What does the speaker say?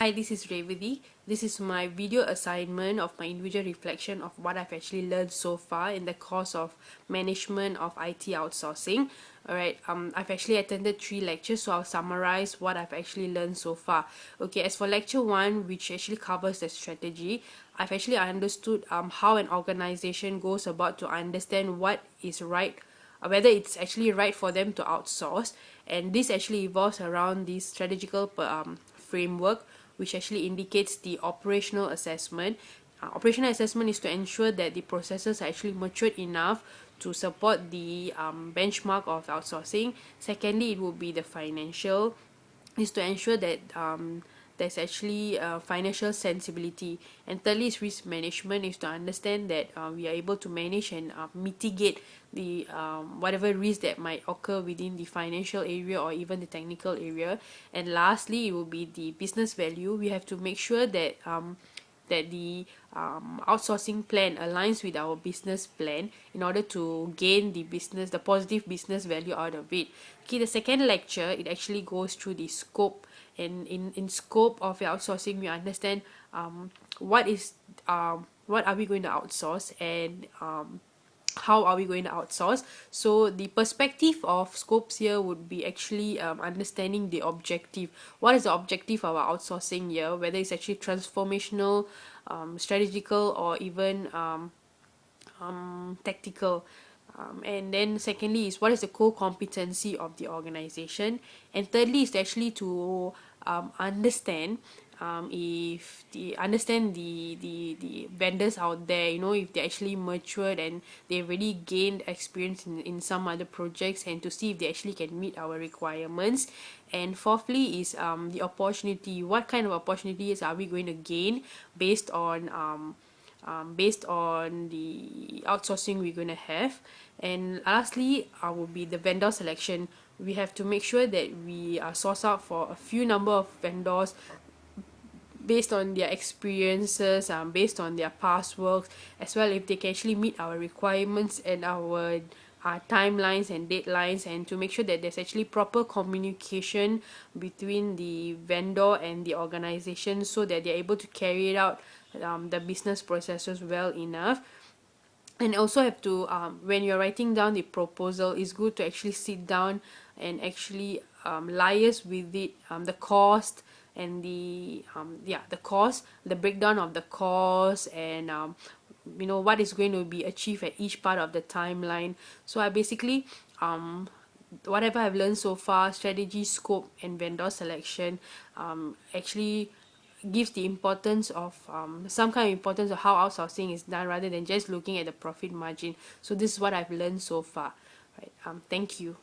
Hi, this is Revati. This is my video assignment of my individual reflection of what I've actually learned so far in the course of management of IT outsourcing. Alright, I've actually attended 3 lectures, so I'll summarize what I've actually learned so far. Okay, as for lecture 1, which actually covers the strategy, I've actually understood how an organization goes about to understand what is right, whether it's actually right for them to outsource, and this actually evolves around this strategical framework, which actually indicates the operational assessment. Operational assessment is to ensure that the processes are actually matured enough to support the benchmark of outsourcing. Secondly, it would be the financial, is to ensure that there's actually financial sensibility. And thirdly is risk management, is to understand that we are able to manage and mitigate the whatever risk that might occur within the financial area or even the technical area. And lastly, it will be the business value. We have to make sure that the outsourcing plan aligns with our business plan in order to gain the positive business value out of it. Okay, the second lecture, it actually goes through the scope, and in scope of the outsourcing we understand what are we going to outsource, and how are we going to outsource. So the perspective of scopes here would be actually understanding the objective. What is the objective of our outsourcing here, whether it's actually transformational, strategical, or even tactical. And then secondly is what is the core competency of the organization, and thirdly is actually to understand if the vendors out there, if they're actually matured and they've already gained experience in some other projects, and to see if they actually can meet our requirements. And fourthly is the opportunity. What kind of opportunities are we going to gain based on the outsourcing we're going to have. And lastly, will be the vendor selection. We have to make sure that we source out for a few number of vendors based on their experiences, based on their past works, as well if they can actually meet our requirements and our timelines and deadlines, and to make sure that there's actually proper communication between the vendor and the organization, so that they're able to carry it out the business processes well enough. And also have to when you're writing down the proposal, it's good to actually sit down and actually liaise with it, the cost and the cost, the breakdown of the cost, and what is going to be achieved at each part of the timeline. So I basically whatever I've learned so far, strategy, scope, and vendor selection actually gives the importance of some kind of importance of how outsourcing is done, rather than just looking at the profit margin. So this is what I've learned so far. Right. Thank you.